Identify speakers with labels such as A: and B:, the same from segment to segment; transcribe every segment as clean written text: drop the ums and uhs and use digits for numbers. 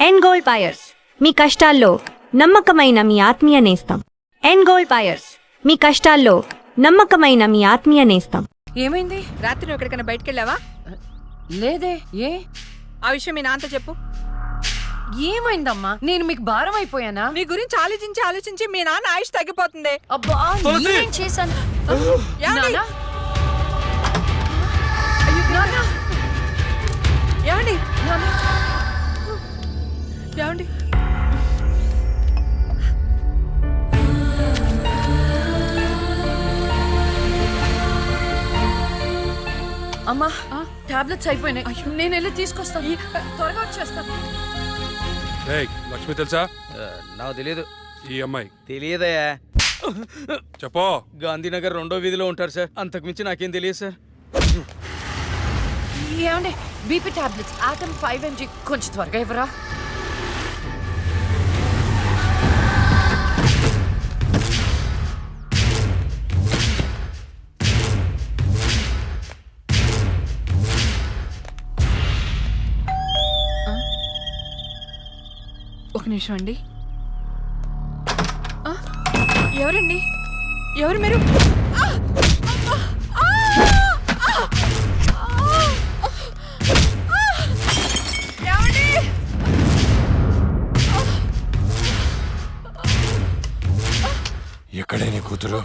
A: ఎన్ gold buyers మీ కష్టాల్లో నమ్మకమైన మీ ఆత్మీయ నేస్తం. ఎన్ గోల్డ్ బయర్స్ మీ కష్టాల్లో నమ్మకమైన మీ ఆత్మీయ నేస్తం.
B: ఏమైంది?
C: రాత్రి నువ్వు ఎక్కడికైనా బయటికి వెళ్ళావా?
B: లేదే. ఏ
C: ఆ విషయం మీ నాన్నతో చెప్పు.
B: ఏమైందమ్మా? నేను మీకు భారం అయిపోయానా?
C: నీ గురించి ఆలోచించి ఆలోచించి మీ నాన్న ఆయుష్ తగ్గిపోతుంది.
B: అబ్బా, నేనేం చేశాను?
C: ఏమండి?
B: నాన్నా? నాన్నా?
C: ఏమండి?
B: నాన్నా?
C: ఏమండి?
B: అమ్మా, టాబ్లెట్స్ అయిపోయినాయి. నేను వెళ్ళి తీసుకొస్తాను. త్వరగా వచ్చేస్తాను.
D: లక్ష్మి తెలుసా?
E: నాకు తెలియదు.
D: ఈ అమ్మాయి
E: తెలియదయా.
D: చెప్పో.
E: గాంధీనగర్ 2వ వీధిలో ఉంటారు సార్. అంతకుమించి నాకేం తెలియదు సార్.
B: ఏమండి? బీపీ టాబ్లెట్స్ ఆటమ్ 5 mg కొంచెం త్వరగా ఇవ్వరా?
C: ఒక నిమిషం అండి. ఎవరండి? ఎవరు మీరు? ఏమండి?
F: ఎక్కడే నీ కూతురు?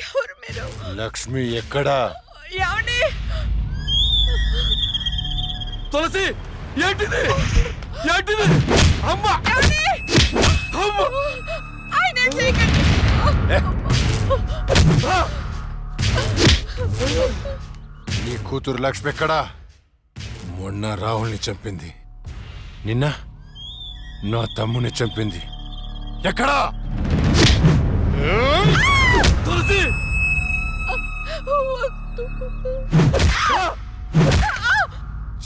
C: ఎవరు మీరు?
F: లక్ష్మి ఎక్కడా?
C: ఏమండి?
D: తులసి, ఏంటిది? ఏంటిది? అమ్మ!
C: ఏమండి?
D: అమ్మ!
C: ఆయన ఏం చేయకండి.
F: నీ కూతురు లక్ష్మి ఎక్కడా? మొన్న రాహుల్ని చంపింది, నిన్న నా తమ్ముని చంపింది. ఎక్కడా?
D: తులసి!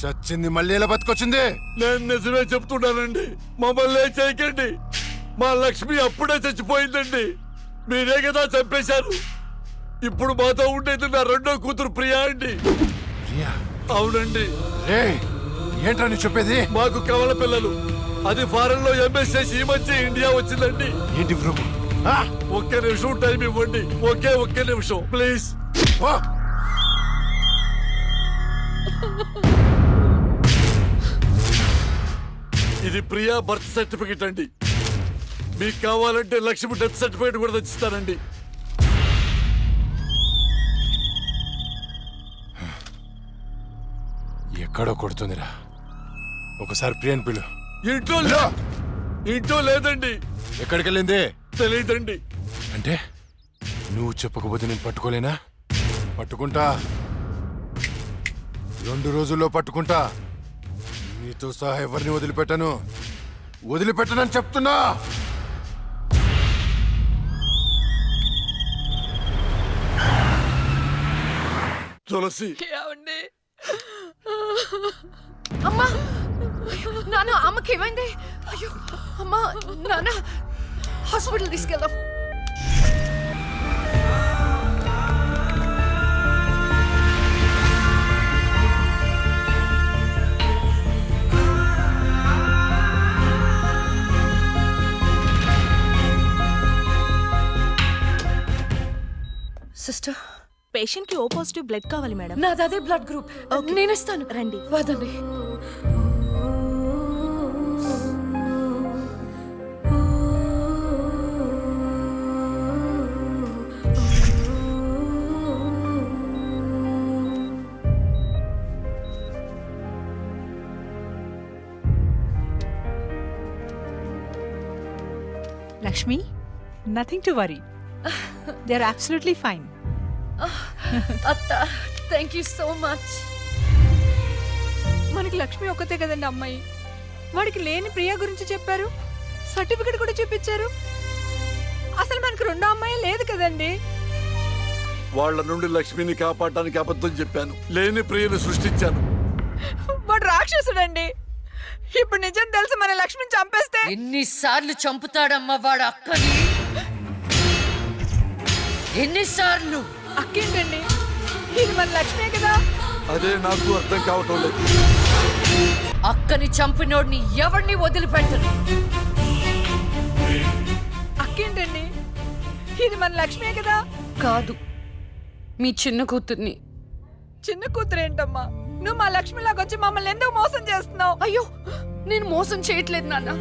F: చచ్చింది మళ్ళీ ఎలా బతికొచ్చింది?
D: నేను నిజమే చెప్తున్నానండి. మమ్మల్ని ఏం చేయకండి. మా లక్ష్మి అప్పుడే చచ్చిపోయిందండి. మీరే కదా చంపేశారు. ఇప్పుడు మాతో ఉండేది నా రెండో కూతురు ప్రియా అండి.
F: ప్రియా?
D: అవునండి.
F: రేయ్, ఏంట్రా నీ చెప్పేది?
D: మాకు కవల పిల్లలు. అది ఫారెన్ లో ఎంఎస్ చేసి ఈ మధ్య ఇండియా వచ్చిందండి.
F: ఏంటి ప్రభు?
D: ఒక్క నిమిషం టైం ఇవ్వండి. ఒక్క నిమిషం ప్లీజ్. ఇది ప్రియా బర్త్ సర్టిఫికెట్ అండి. మీకు కావాలంటే లక్ష్మి డెత్ సర్టిఫికెట్ కూడా తెచ్చిస్తానండి.
F: ఎక్కడో కొడుతుందిరా. ఒకసారి ప్రియని పిలు.
D: ఇంట్లో లేదండి.
F: ఎక్కడికి వెళ్ళింది?
D: తెలియదండి.
F: అంటే నువ్వు చెప్పకపోతే నేను పట్టుకోలేనా? పట్టుకుంటా. 2 రోజుల్లో పట్టుకుంటా. నీతో సహా ఎవరిని వదిలిపెట్టను. వదిలిపెట్టనని చెప్తున్నా.
D: తులసి,
C: ఏమండి?
B: అమ్మా, నాన్న, అమ్మకి ఏమైంది? అయ్యో అమ్మా, నాన్న, హాస్పిటల్ తీసుకెళ్దాం. సిస్టర్,
G: పేషెంట్ కి ఓ పాజిటివ్ బ్లడ్ కావాలి మేడం.
B: నాది అదే బ్లడ్ గ్రూప్. నేను ఇస్తాను.
G: రండి.
B: వదండి.
H: Lakshmi, nothing to worry. They're absolutely fine.
B: అత్త, థ్యాంక్ యూ సో మచ్.
C: మనకి లక్ష్మి ఒక్కతే కదండి అమ్మాయి. వాడికి లేని ప్రియా గురించి చెప్పారు. సర్టిఫికెట్ కూడా చూపించారు. అసలు మనకి రెండో అమ్మాయి లేదు కదండి.
D: వాళ్ళ నుండి లక్ష్మిని కాపాడటానికి అబద్ధం చెప్పాను. లేని ప్రియను సృష్టించాను.
C: వాడు రాక్షసుడండి. ఇప్పుడు నిజం తెలిసి మన లక్ష్మిని చంపేస్తే
B: ఎన్నిసార్లు చంపుతాడమ్మా వాడు అక్కని? ఎన్నిసార్లు?
C: అక్కేంటండి? ఇది మన లక్ష్మే కదా.
D: అదే నాకు అర్థం కావటం లేదు.
B: అక్కని చంపినోడిని ఎవరిని వదిలిపెట్టను.
C: అక్కేంటండి, ఇది మన లక్ష్మే కదా?
B: కాదు, మీ చిన్న కూతుర్ని.
C: చిన్న కూతురు ఏంటమ్మా? నువ్వు మా లక్ష్మిలాగా వచ్చి మమ్మల్ని ఎందుకు మోసం చేస్తున్నావు?
B: అయ్యో, నేను మోసం చేయట్లేదు నాన్న.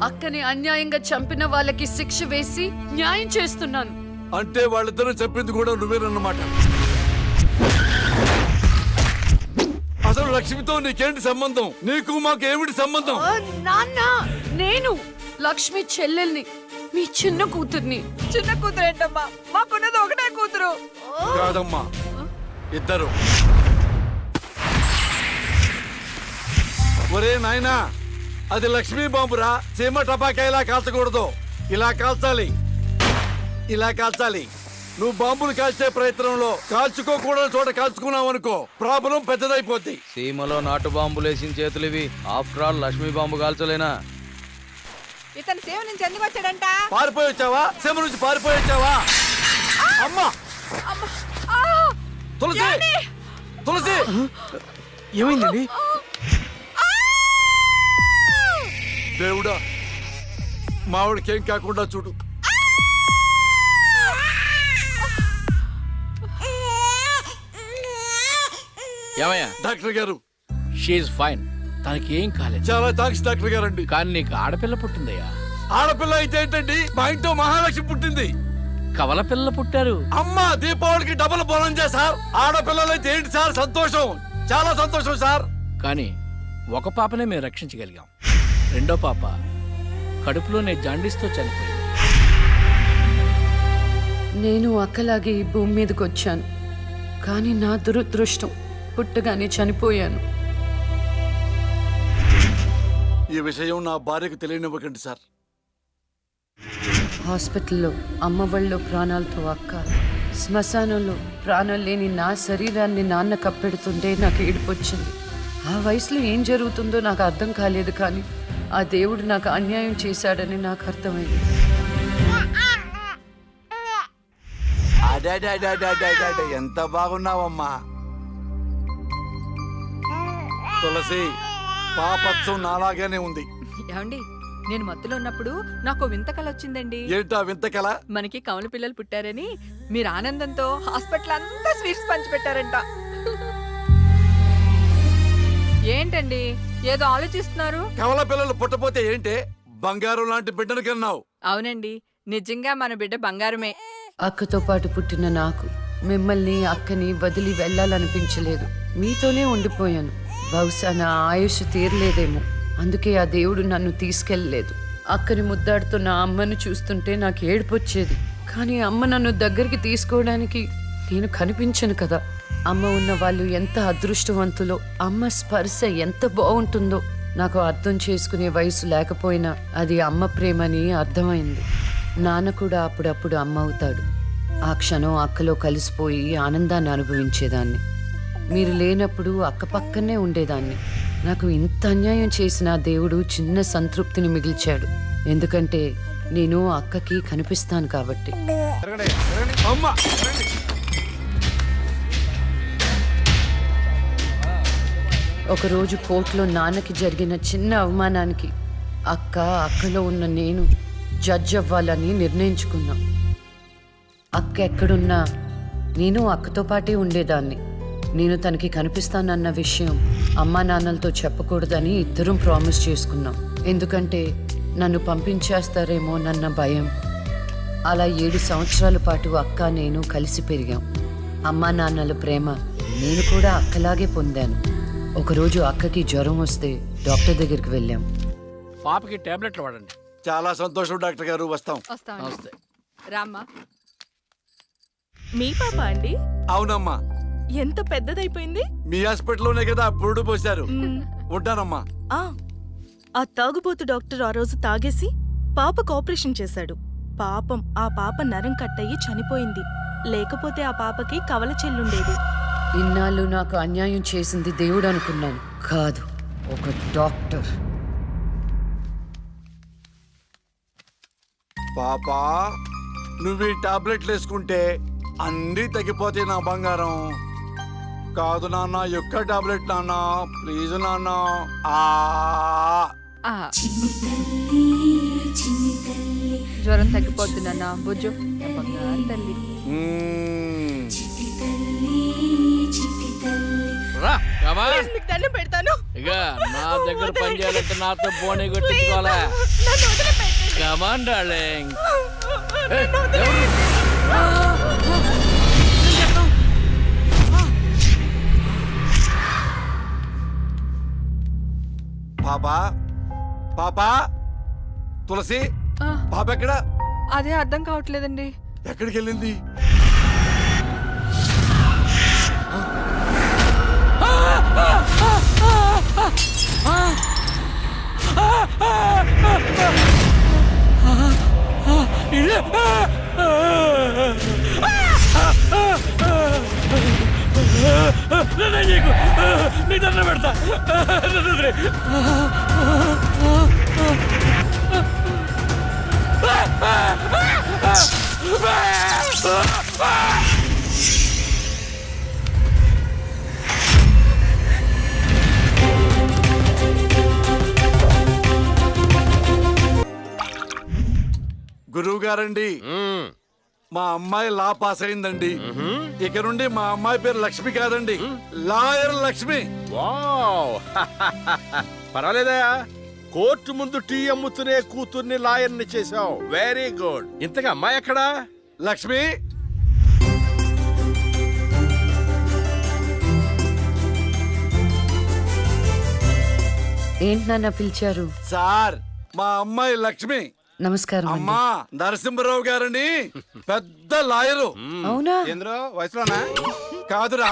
B: అక్కని అన్యాయంగా చంపిన వాళ్ళకి శిక్ష వేసి న్యాయం చేస్తున్నాను.
D: అంటే వాళ్ళిద్దరూ చెప్పింది కూడా నువ్వేనన్నమాట. అసలు లక్ష్మితో నీకేంటి సంబంధం? నీకు మాకు ఏమిటి సంబంధం?
B: నాన్న, నేను లక్ష్మి చెల్లెల్ని, మీ చిన్న కూతుర్ని.
C: చిన్న కూతురు ఏంటమ్మా? మాకున్నది ఒకటే కూతురు.
D: కాదమ్మా, ఇద్దరు. ఒరే నాయనా, అది లక్ష్మీ బాంబురా. సీమ టపాకా ఇలా కాల్చకూడదు, ఇలా కాల్చాలి, ఇలా కాల్చాలి. నువ్వు బాంబులు కాల్చే ప్రయత్నంలో కాల్చుకోకూడని చోట కాల్చుకున్నావు అనుకో, ప్రాబ్లం పెద్దదైపోద్ది.
E: సీమలో నాటు బాంబులేసిన చేతులు ఇవి. ఆఫ్టర్ ఆల్ లక్ష్మీ బాంబు కాల్చలేనా?
C: ఇతను సేవ నుంచి ఎందుకు వచ్చాడంట?
D: పారిపోయి వచ్చావా? సీమ నుంచి పారిపోయి వచ్చావా? అమ్మా, తులసి, తులసి,
E: ఏమైందండి?
D: దేవుడా, మావిడికేం కాకుండా చూడు.
I: ఏమయ్యా?
D: డాక్టర్ గారు,
I: షీఈ్ ఫైన్, తనకి ఏం కాలేదు.
D: చాలా థాంక్స్ డాక్టర్ గారండి.
I: కానీ నీకు ఆడపిల్ల పుట్టిందయ్యా.
D: ఆడపిల్ల అయితే ఏంటండి, మా ఇంట్లో మహాలక్ష్మి పుట్టింది.
I: కవల పిల్ల పుట్టారు.
D: అమ్మా, దీపావళికి డబుల్ బోనంజా సార్. ఆడపిల్లలైతే ఏంటి సార్ సంతోషం, చాలా సంతోషం సార్.
I: కానీ ఒక పాపనే మేము రక్షించగలిగాం. రెండో పాప కడుపులోనే జాండీస్తో చనిపోయింది.
B: నేను అక్కలాగే ఈ భూమి మీదకి వచ్చాను, కానీ నా దురదృష్టం పుట్టగానే చనిపోయాను.
D: ఈ విషయం నా భార్యకు తెలియనివ్వకండి సార్.
B: హాస్పిటల్లో అమ్మ వాళ్ళలో ప్రాణాలతో అక్క, శ్మశానంలో ప్రాణాలు లేని నా శరీరాన్ని నాన్న కప్పెడుతుంటే నాకు ఏడుపొచ్చింది. ఆ వయసులో ఏం జరుగుతుందో నాకు అర్థం కాలేదు, కానీ ఆ దేవుడు నాకు అన్యాయం చేశాడని నాకు అర్థమైంది.
D: ఎంత బాగున్నావమ్మా తులసి. పాపత్సం నాలాగానే ఉంది.
C: ఏమండి, నేను మత్తులో ఉన్నప్పుడు నాకు వింత కల వచ్చిందండి.
D: ఏంటా వింత కల?
C: మనకి కమల పిల్లలు పుట్టారని మీరు ఆనందంతో హాస్పిటల్ అంతా స్వీట్స్ పంచిపెట్టారంట. ఏంటండి, ఏదో ఆలోచిస్తున్నారు?
D: కవల పిల్లలు పుట్టపోతే ఏంటే, బంగారం లాంటి బిడ్డను కన్నావు.
C: అవునండి, నిజంగా మన బిడ్డ బంగారమే.
B: అక్కతో పాటు పుట్టిన నాకు మిమ్మల్ని అక్కని వదిలి వెళ్ళాలనిపించలేదు. మీతోనే ఉండిపోయాను. బహుశా నా ఆయుష్ తీరలేదేమో, అందుకే ఆ దేవుడు నన్ను తీసుకెళ్ళలేదు. అక్కని ముద్దాడుతున్న అమ్మను చూస్తుంటే నాకు ఏడుపొచ్చేది, కానీ అమ్మ నన్ను దగ్గరికి తీసుకోవడానికి నేను కనిపించను కదా. అమ్మ ఉన్న వాళ్ళు ఎంత అదృష్టవంతులో, అమ్మ స్పర్శ ఎంత బాగుంటుందో నాకు అర్థం చేసుకునే వయసు లేకపోయినా అది అమ్మ ప్రేమని అర్థమైంది. నాన్న కూడా అప్పుడప్పుడు అమ్మ అవుతాడు. ఆ క్షణం అక్కలో కలిసిపోయి ఆనందాన్ని అనుభవించేదాన్ని. మీరు లేనప్పుడు అక్క పక్కనే ఉండేదాన్ని. నాకు ఇంత అన్యాయం చేసిన దేవుడు చిన్న సంతృప్తిని మిగిల్చాడు, ఎందుకంటే నేను అక్కకి కనిపిస్తాను కాబట్టి.
D: అమ్మా,
B: ఒకరోజు కోర్టులో నాన్నకి జరిగిన చిన్న అవమానానికి అక్కలో ఉన్న నేను జడ్జ్ అవ్వాలని నిర్ణయించుకున్నా. అక్క ఎక్కడున్నా నేను అక్కతో పాటే ఉండేదాన్ని. నేను తనకి కనిపిస్తానన్న విషయం అమ్మా నాన్నలతో చెప్పకూడదని ఇద్దరం ప్రామిస్ చేసుకున్నాం, ఎందుకంటే నన్ను పంపించేస్తారేమో నన్న భయం. అలా 7 సంవత్సరాల పాటు అక్క నేను కలిసి పెరిగాం. అమ్మా నాన్నల ప్రేమ నేను కూడా అక్కలాగే పొందాను. ఒకరోజు అక్కకి జ్వరం వస్తే డాక్టర్ దగ్గరికి వెళ్ళాం.
I: పాపకి టాబ్లెట్లు వాడండి.
D: చాలా సంతోషం డాక్టర్ గారు, వస్తాం.
C: వస్తామండి. రామ్మా.
G: మీ పాప అండి?
D: అవునమ్మా,
G: ఎంత పెద్దదైపోయింది.
D: మీ హాస్పిటల్లోనే కదా పురుడు పోశారు. ఉంటానమ్మా.
G: ఆ తాగుబోతు డాక్టర్ ఆ రోజు తాగేసి పాపకు ఆపరేషన్ చేశాడు. పాపం ఆ పాప నరం కట్టయి చనిపోయింది. లేకపోతే ఆ పాపకి కవల చెల్లుండేది.
B: ఇన్నాళ్ళు నాకు అన్యాయం చేసింది దేవుడు అనుకున్నాను, కాదు ఒక డాక్టర్.
D: పాపా, నువ్వు ఈ టాబ్లెట్లు వేసుకుంటే అన్నీ తగ్గిపోతాయి నా బంగారం. కాదు నాన్న యొక్క టాబ్లెట్ నాన్న ప్లీజ్ నాన్న
C: ఆ. జ్వరం తగ్గిపోద్ది నాన్న బుజ్జు నా బంగారు తల్లి.
I: రా కమా
G: మీకు దండం పెడతాను.
I: ఇక నా దగ్గర పని చేయాలంటే నాతో బోనే కొట్టించుకోవాలా.
G: నన్ను వదిలిపెట్టండి.
I: Come on darling.
D: పాపా పాపా తులసి
C: ఆ,
D: పాప ఎక్కడ
C: అదే అర్థం కావట్లేదండి.
D: ఎక్కడికి వెళ్ళింది?
I: నీ దండం పెడతా.
D: గురువు గారండి, మా అమ్మాయి లా పాస్ అయిందండి. ఇక నుండి మా అమ్మాయి పేరు లక్ష్మి కాదండి, లాయర్ లక్ష్మి.
J: వావ్ పర్వాలేదయా, కోర్టు ముందు టీ అమ్ముతూనే కూతుర్ని లాయర్ని చేసావు. Very good. ఇంతగా అమ్మాయి ఎక్కడా?
D: లక్ష్మి
B: ఏంటి నాన్న పిలిచారు?
D: సార్, మా అమ్మాయి లక్ష్మి.
B: నమస్కారం అండి.
D: అమ్మా నరసింహరావు గారని పెద్ద లాయరు.
B: అవునా?
F: వయసులోనా?
D: కాదురా,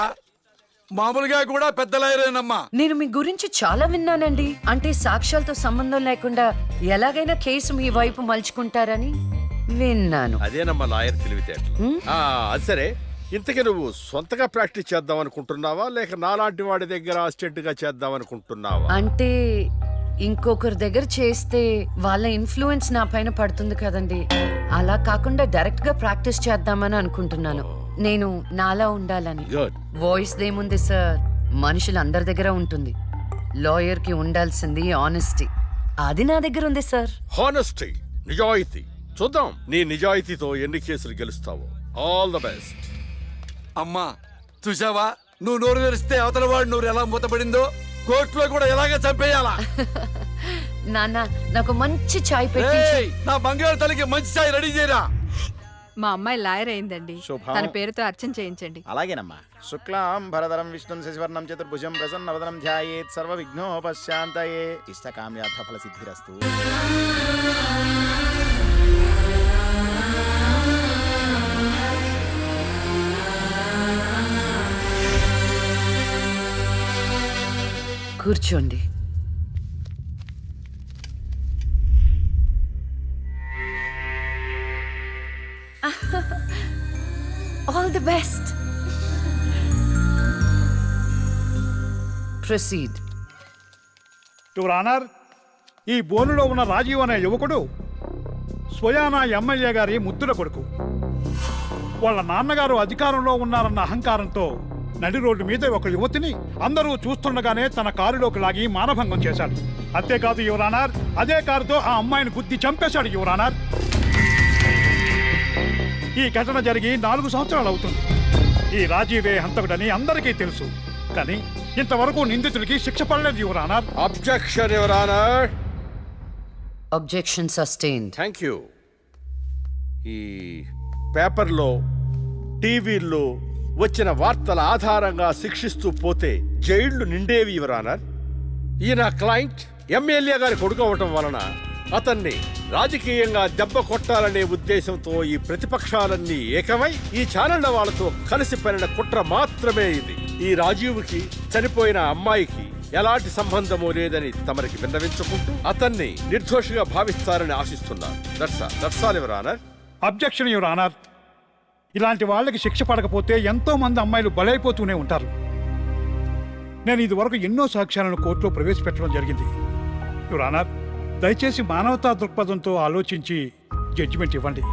D: మామూలుగా కూడా పెద్ద లాయరేనమ్మా.
B: నేను మీ గురించి చాలా విన్నానండి. అంటే సాక్ష్యాలతో సంబంధం లేకుండా ఎలాగైనా కేసు మీ వైపు మలుచుకుంటారని విన్నాను.
J: అదేనమ్మా లాయర్ తెలివితేటలు. అది సరే, ఇంతకీ నువ్వు సొంతగా ప్రాక్టీస్ చేద్దాం అనుకుంటున్నావా, లేక నాలాంటి వాడి దగ్గర అసిస్టెంట్ గా చేద్దాం అనుకుంటున్నావా?
B: అంటే ఇంకొకరి దగ్గర చేస్తే వాళ్ళ ఇన్ఫ్లుయెన్స్ నా పైన పడుతుంది కదండి. అలా కాకుండా డైరెక్ట్ గా ప్రాక్టీస్ చేద్దామని అనుకుంటున్నాను. నేను నాలా ఉండాలని.
J: గుడ్.
B: వాయిస్ దేముంది సార్, మనుషులందరి దగ్గర ఉంటుంది. లాయర్ కి ఉండాల్సింది ఆనెస్టీ. అది నా దగ్గర ఉంది సార్.
J: హానెస్టీ, నిజాయితీ. చూద్దాం నీ నిజాయితీతో ఎన్ని కేసులు గెలుస్తావో. All the best.
D: అమ్మా చూసావా, నువ్వు నోరు తెరిస్తే అవతల వాడు నోరు ఎలా మూతపడిందో, కోర్టులో కూడా ఎలాగ చంపేయాలా.
B: నాన్న నాకు మంచి చాయ్ పెట్టి.
D: ఏయ్, నా బంగారు తల్లికి మంచి చాయ్ రెడీ చేయరా.
C: మా అమ్మాయి లాయర్ అయిందండి.
F: శుభం.
C: తన పేరుతో అర్చన చేయించండి.
F: అలాగేనమ్మా. శుక్లాం భరధరం విష్ణుం శశివర్ణం చతుర్భుజం ప్రసన్నవదనం ధ్యాయేత్ సర్వ విఘ్నోపశాంతయే ఇష్టకామ్యార్థ ఫల సిద్ధిరస్తు.
B: కూర్చోండి. All the best. Proceed.
K: Your honour, ఈ బోనులో ఉన్న రాజీవ్ అనే యువకుడు స్వయానా ఎమ్మెల్యే గారి ముద్దుల కొడుకు. వాళ్ళ నాన్నగారు అధికారంలో ఉన్నారన్న అహంకారంతో నడి రోడ్డు మీద ఒక యువతిని అందరూ చూస్తుండగానే తన కారులోకి లాగి మానభంగం చేశాడు. అంతేకాదు యువర్ ఆనర్, అదే కారుతో ఆ అమ్మాయిని గుద్ది చంపేశాడు యువర్ ఆనర్. ఈ ఘటన జరిగి 4 సంవత్సరాలు అవుతుంది. ఈ రాజీవే హంతకుడని అందరికీ తెలుసు, కానీ ఇంతవరకు నిందితుడికి శిక్ష పడలేదు your honour.
J: Objection your honour.
B: Objection sustained.
J: Thank you. ఈ పేపర్లో, టీవీల్లో వచ్చిన వార్తల ఆధారంగా శిక్షిస్తూ పోతే జైళ్లు నిండేవి యువర్ ఆనర్. ఈయన క్లయింట్ ఎమ్మెల్యే గారి కొడుకు అవటం వలన అతన్ని రాజకీయంగా దెబ్బ కొట్టాలనే ఉద్దేశంతో ఈ ప్రతిపక్షాలన్నీ ఏకమై ఈ ఛానళ్ల వాళ్ళతో కలిసి పడిన కుట్ర మాత్రమే ఇది. ఈ రాజీవ్కి చనిపోయిన అమ్మాయికి ఎలాంటి సంబంధమూ లేదని తమరికి విన్నవించుకుంటూ అతన్ని నిర్దోషిగా భావిస్తారని ఆశిస్తున్నారు. That's all your honour.
K: Objection your honour. ఇలాంటి వాళ్ళకి శిక్ష పడకపోతే ఎంతో మంది అమ్మాయిలు బలైపోతూనే ఉంటారు. నేను ఇదివరకు ఎన్నో సాక్ష్యాలను కోర్టులో ప్రవేశపెట్టడం జరిగింది యువర్ ఆనర్. దయచేసి మానవతా దృక్పథంతో ఆలోచించి జడ్జిమెంట్ ఇవ్వండి.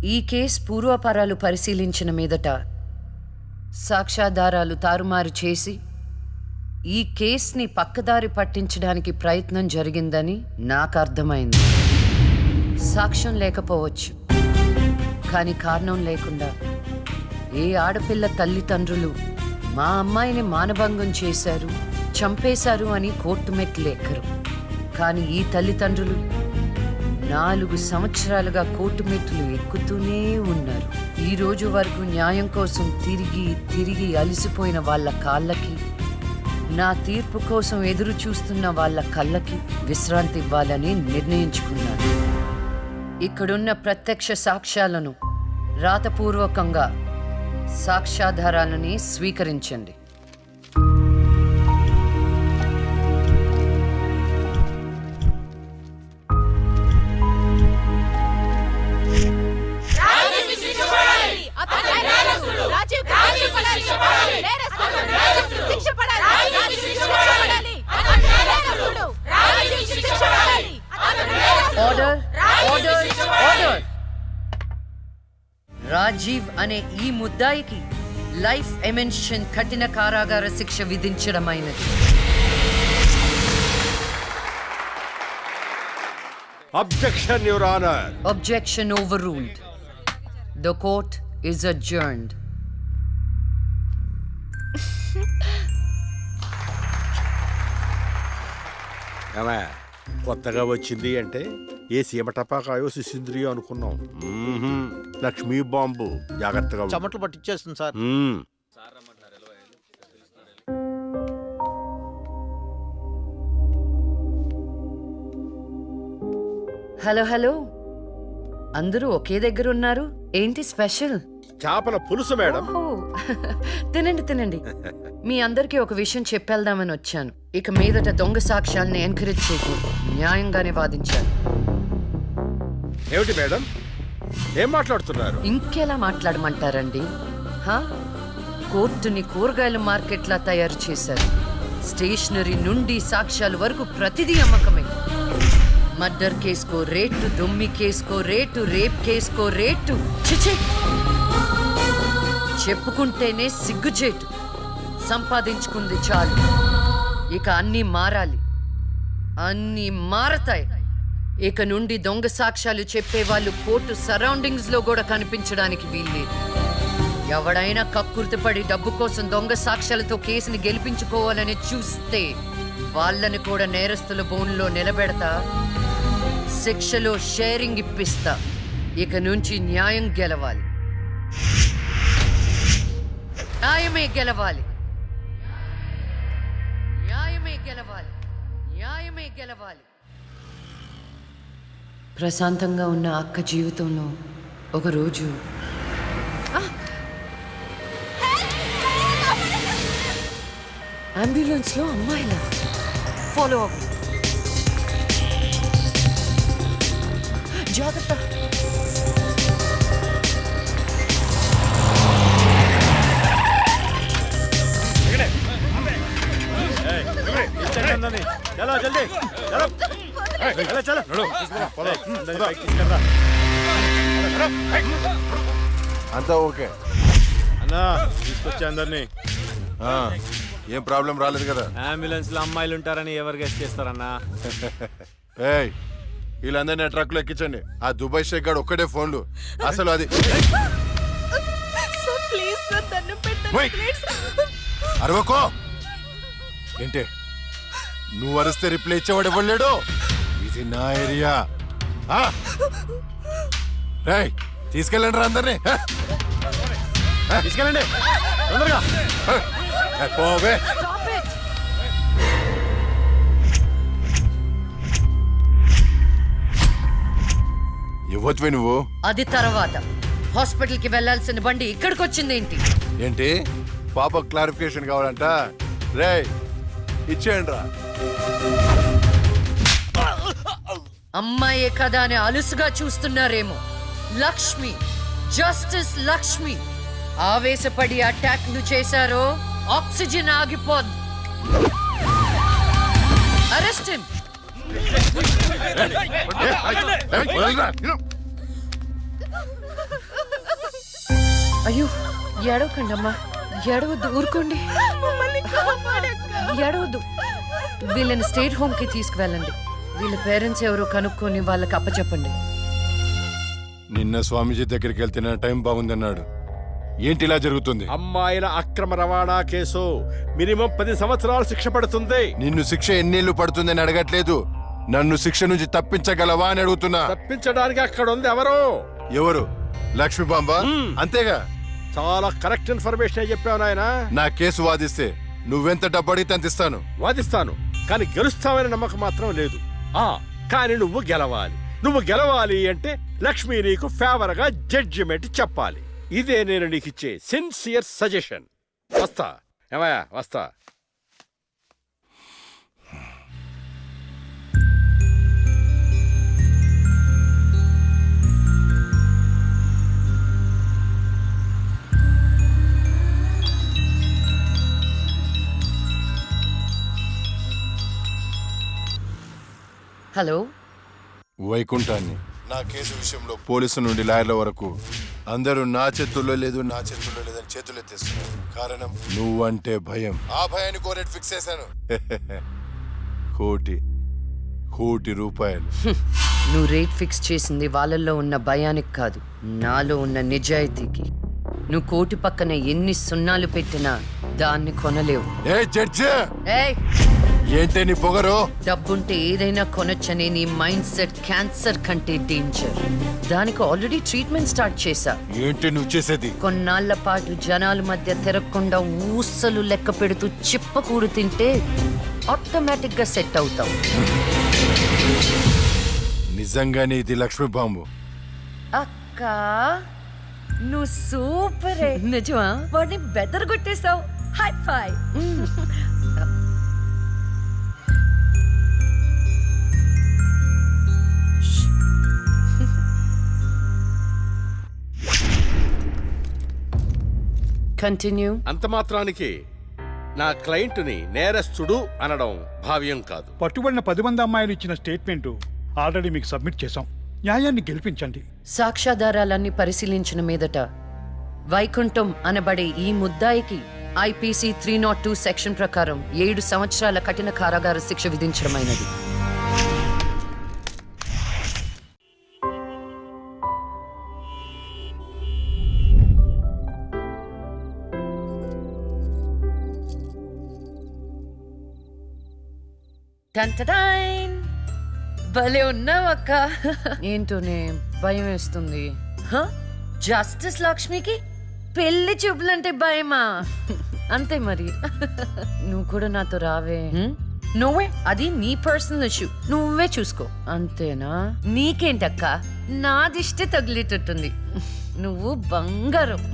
B: ఈ కేసు పూర్వాపరాలు పరిశీలించిన మీదట సాక్ష్యాధారాలు తారుమారు చేసి ఈ కేసుని పక్కదారి పట్టించడానికి ప్రయత్నం జరిగిందని నాకు అర్థమైంది. సాక్ష్యం లేకపోవచ్చు, కానీ కారణం లేకుండా ఏ ఆడపిల్ల తల్లిదండ్రులు మా అమ్మాయిని మానభంగం చేశారు, చంపేశారు అని కోర్టు మెట్లు ఎక్కరు. కానీ ఈ తల్లిదండ్రులు 4 సంవత్సరాలుగా కోర్టు మెట్లు ఎక్కుతూనే ఉన్నారు. ఈ రోజు వరకు న్యాయం కోసం తిరిగి తిరిగి అలసిపోయిన వాళ్ళ కాళ్ళకి, నా తీర్పు కోసం ఎదురు చూస్తున్న వాళ్ళ కళ్ళకి విశ్రాంతి ఇవ్వాలని నిర్ణయించుకున్నాను. ఇక్కడున్న ప్రత్యక్ష సాక్ష్యాలను రాతపూర్వకంగా సాక్ష్యాధారాలని స్వీకరించండి. Order, order, order. రాజీవ్ అనే ఈ ముద్దాయికి లైఫ్ ఎమెన్షన్ కఠిన కారాగార శిక్ష విధించడమైనది.
J: Objection your honour.
B: Objection overruled. The court is adjourned.
J: ఏమే, కొత్తగా వచ్చింది అంటే ఏ సీమ టపాకాయో శిశింద్రియో అనుకున్నాం. లక్ష్మీ బాంబు, జాగ్రత్తగా ఉండు.
F: చెమటలు పట్టించేస్తుంది సార్.
J: మ్మ్.
B: హలో హలో, అందరూ ఒకే దగ్గర ఉన్నారు. ఏంటి స్పెషల్?
J: చేపల పులుసు మేడం.
B: ఓహో, తినండి తినండి. మీ అందరికీ ఒక విషయం చెప్పేద్దామని వచ్చాను. ఇక మీదట దొంగ సాక్ష్యాలను ఎంకరేజ్ చేయకూడదు. న్యాయంగానే వాదించాను.
J: ఏమిటి మేడం, ఏం మాట్లాడుతున్నారు?
B: ఇంకెలా మాట్లాడమంటారండి? హా? కోర్టుని కూరగాయల మార్కెట్లా తయారు చేశారు. స్టేషనరీ నుండి సాక్ష్యాల వరకు ప్రతిదీ అమ్మకమే. మర్డర్ కేసుకో రేటు, దొమ్మి కేసుకో రేటు, రేప్ కేసుకో రేటు. చిచి, చెప్పుకుంటేనే సిగ్గుచేటు. సంపాదించుకుంది చాలు, ఇక అన్నీ మారాలి. అన్నీ మారతాయి. ఇక నుండి దొంగ సాక్ష్యాలు చెప్పేవాళ్ళు కోర్టు సరౌండింగ్స్ లో కూడా కనిపించడానికి వీల్లేదు. ఎవడైనా కక్కుర్తిపడి డబ్బు కోసం దొంగ సాక్ష్యాలతో కేసుని గెలిపించుకోవాలని చూస్తే వాళ్ళని కూడా నేరస్తుల బోన్లో నిలబెడతా, శిక్షలో షేరింగ్ ఇప్పిస్తా. ఇక నుంచి న్యాయం గెలవాలి, న్యాయమే గెలవాలి, న్యాయమే గెలవాలి, న్యాయమే గెలవాలి. ప్రశాంతంగా ఉన్న అక్క జీవితంలో ఒకరోజు అంబులెన్స్లో అమ్మాయిల ఫాలో అవ్వ. జాగ్రత్త.
D: అంతా ఓకే
F: అన్నా, తీసుకొచ్చే అందరినీ.
D: ఏం ప్రాబ్లం రాలేదు కదా?
F: అంబులెన్స్ లో అమ్మాయిలు ఉంటారని ఎవరు గెస్ట్ చేస్తారన్నా?
D: ఏయ్, వీళ్ళందరినీ ట్రక్ లో ఎక్కించండి. ఆ దుబాయ్ షేక్ గాడు ఒక్కడే ఫోన్లు. అసలు అది ఓయ్, అరవకో. ఏంటే నువ్వు అరిస్తే రిప్లై ఇచ్చేవాడు ఇవ్వలేడు. ఇది నా ఏరియా. రేయ్, తీసుకెళ్ళండి రా అందరినీ.
F: తీసుకెళ్ళండి తొందరగా.
D: పోవే. ఇవ్వచ్చువే నువ్వు.
B: అది తర్వాత హాస్పిటల్ కి వెళ్లాల్సిన బండి ఇక్కడికి వచ్చిందేంటి?
D: ఏంటి పాప క్లారిఫికేషన్ కావాలంట? రేయ్, ఇచ్చేయండి రా.
B: అమ్మాయే కదా అని అలుసుగా చూస్తున్నారేమో. లక్ష్మి, జస్టిస్ లక్ష్మి ఆవేశపడి అటాక్లు చేశారో ఆక్సిజన్ ఆగిపోద్ది. Arrest him. అయ్యో ఏడవకండి అమ్మా, ఏడవద్దు, ఊరుకోండి, ఏడవద్దు. వీళ్ళని స్టేట్ హోమ్ కి తీసుకువెళ్ళండి. వీళ్ళ పేరెంట్స్ ఎవరో కనుక్కొని వాళ్ళకి అప్పచెప్పండి.
D: నిన్న స్వామీజీ దగ్గరికి వెళ్తే నా టైం బాగుందన్నాడు. ఏంటి ఇలా జరుగుతుంది?
J: అమ్మాయిల అక్రమ రవాణా కేసు మినిమం 10 సంవత్సరాలు శిక్ష పడుతుంది.
D: నిన్ను శిక్ష ఎన్నేళ్లు పడుతుందని అడగట్లేదు, నన్ను శిక్ష నుంచి తప్పించగలవా అని అడుగుతున్నా.
J: తప్పించడానికి అక్కడ ఉంది ఎవరు?
D: ఎవరు? లక్ష్మీబాంబ. అంతేగా?
J: చాలా కరెక్ట్ ఇన్ఫర్మేషన్ చెప్పావు నాయన.
D: నా కేసు వాదిస్తే నువ్వెంత డబ్బు అడిగితే అంత ఇస్తాను.
J: వాదిస్తాను, కానీ గెలుస్తావని నమ్మకం మాత్రం లేదు. కానీ నువ్వు గెలవాలి. నువ్వు గెలవాలి అంటే లక్ష్మి నీకు ఫేవర్ గా జడ్జిమెంట్ చెప్పాలి. ఇదే నేను నీకు ఇచ్చే సిన్సియర్ సజెషన్. వస్తా ఏమయ్యా, వస్తా.
B: హలో,
D: వైకుంఠాన్ని నా కేసు విషయంలో పోలీసు నుండి లాయర్ల వరకు అందరూ నా చేతుల్లో లేదు, నా చేతుల్లో లేదని చేతులు ఎత్తేస్తున్నారు. కారణం నువ్వంటే భయం. ఆ భయాన్ని కోరేట్ ఫిక్స్ చేశాను. కోటి రూపాయలు.
B: నువ్వు రేట్ ఫిక్స్ చేసింది వాళ్ళల్లో ఉన్న భయానికి కాదు, నాలో ఉన్న నిజాయితీకి. నువ్వు కోటి పక్కన ఎన్ని సున్నాలు పెట్టినా దాన్ని కొనలేవు.
D: ఏ జడ్జి,
B: ఏయ్,
D: ఏంటే నీ పొగరు?
B: డబ్బుంటే ఏదైనా కొనొచ్చని నీ మైండ్ సెట్ క్యాన్సర్ కంటే డేంజర్. దానికి ఆల్రెడీ ట్రీట్మెంట్ స్టార్ట్ చేశా.
D: ఏంటి నువ్వు చేసేది?
B: కొన్నాళ్ల పాటు జనాల మధ్య తిరగకుండా ఊసలు లెక్క పెడుతూ చిప్పకూడు తింటే ఆటోమేటిక్ గా సెట్ అవుతావు.
D: నిజంగానే ఇది లక్ష్మీ బాంబు.
B: అక్క, నువ్వు సూపరే. నిజమా? వాడిని బెదరగొట్టేశావు. హై ఫై. కంటిన్యూ.
J: అంత మాత్రానికి నా క్లయింట్ని నేరస్తుడు అనడం భావ్యం కాదు.
K: పట్టుబడిన 10 మంది అమ్మాయిలు ఇచ్చిన స్టేట్మెంట్ ఆల్రెడీ మీకు సబ్మిట్ చేశాం. న్యాయాన్ని గెలిపించండి.
B: సాక్ష్యాధారాలన్నీ పరిశీలించిన మీదట వైకుంఠం అనబడే ఈ ముద్దాయికి ఐపీసీ 302 సెక్షన్ ప్రకారం 7 సంవత్సరాల కఠిన కారాగార శిక్ష విధించడమైనది. టంటడైన్! భలే ఉన్నావక్క. ఏంటోనే భయం వేస్తుంది. జస్టిస్ లక్ష్మికి పెళ్లి చూపులంటే భయమా? అంతే మరి. నువ్వు కూడా నాతో రావే. నువ్వే, అది నీ పర్సనల్ ఇష్యూ, నువ్వే చూసుకో. అంతేనా? నీకేంటక్క, నా దిష్టి తగిలేటట్టుంది. నువ్వు బంగారం.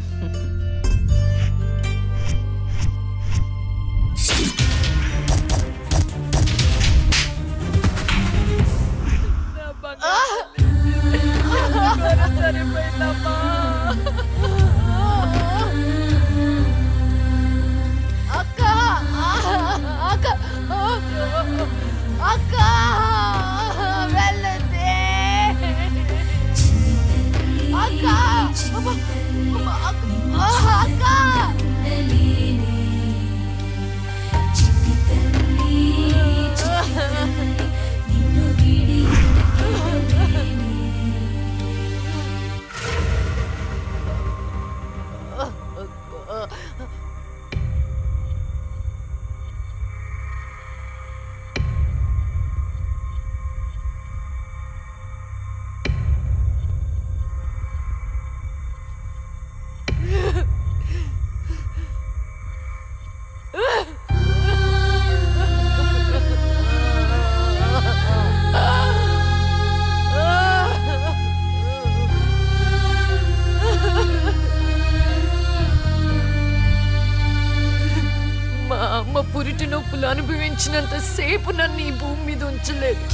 B: పురిటి నొప్పులు అనుభవించినంత సేపు నన్ను ఈ భూమి మీద ఉంచలేదు.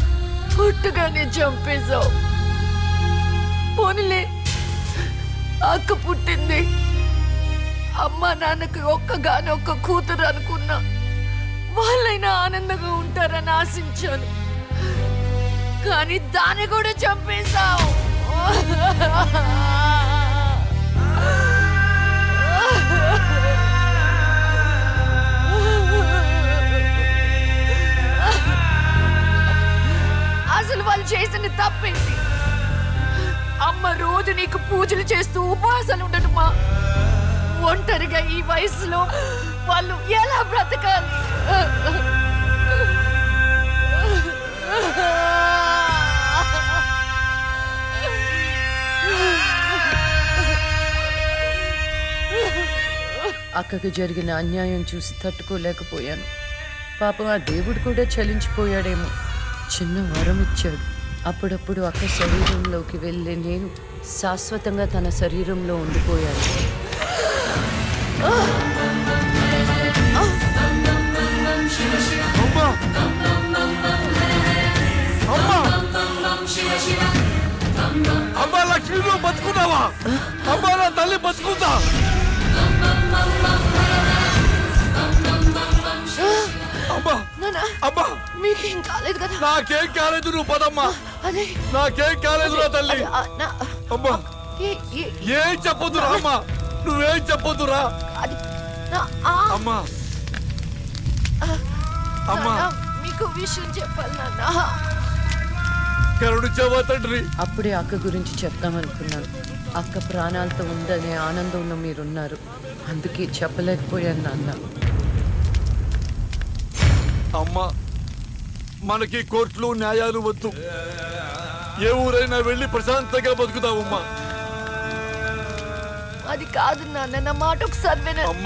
B: పుట్టగానే చంపేశావు. పోనీలే, అక్క పుట్టింది. అమ్మ నాన్నకి ఒక్కగానొక్క కూతురు అనుకున్నా. వాళ్ళైనా ఆనందంగా ఉంటారని ఆశించాను. కానీ దాన్ని కూడా చంపేశావు. తప్పేంటి? అమ్మ రోజు నీకు పూజలు చేస్తూ ఉపవాసాలు ఉండటమా? ఒంటరిగా ఈ వయసులో వాళ్ళు ఎలా బ్రతకాలి? అక్కకు జరిగిన అన్యాయం చూసి తట్టుకోలేకపోయాను. పాపం ఆ దేవుడు కూడా చలించిపోయాడేమో. చిన్న వరం ఇచ్చాడు. అప్పుడప్పుడు అక్క శరీరంలోకి వెళ్ళే నేను శాశ్వతంగా తన శరీరంలో ఉండిపోయాను.
D: అమ్మా! అమ్మా! అమ్మా లక్ష్మి, నువ్వు బతుకున్నావా? అమ్మా, నా తల్లి బతుకుందా? అమ్మా! అమ్మా!
B: మీకేం కాలేదు కదా?
D: నాకేం కాలేదు, నువ్వు పదమ్మా.
B: అదే
D: నాకేం కాలేదు నా తల్లి. అమ్మా, ఏం చెప్పొద్దురా అమ్మా, నువ్వేం చెప్పొద్దురా. అమ్మా, అమ్మా,
B: మీకు విషయం చెప్పాలి నాన్న.
D: కరుణించావా తండ్రి?
B: అప్పుడే అక్క గురించి చెప్తామనుకున్నాను. అక్క ప్రాణాలతో ఉందనే ఆనందంలో మీరున్నారు. అందుకే చెప్పలేకపోయాను నాన్న.
D: అమ్మా, మనకి కోర్టులు న్యాయాలు వద్దు. ఏ ఊరైనా వెళ్ళి ప్రశాంతంగా బతుకుతావమ్మా.
B: అది కాదు నాన్న, నా మాట ఒకసారి వినండి.
D: అమ్మా,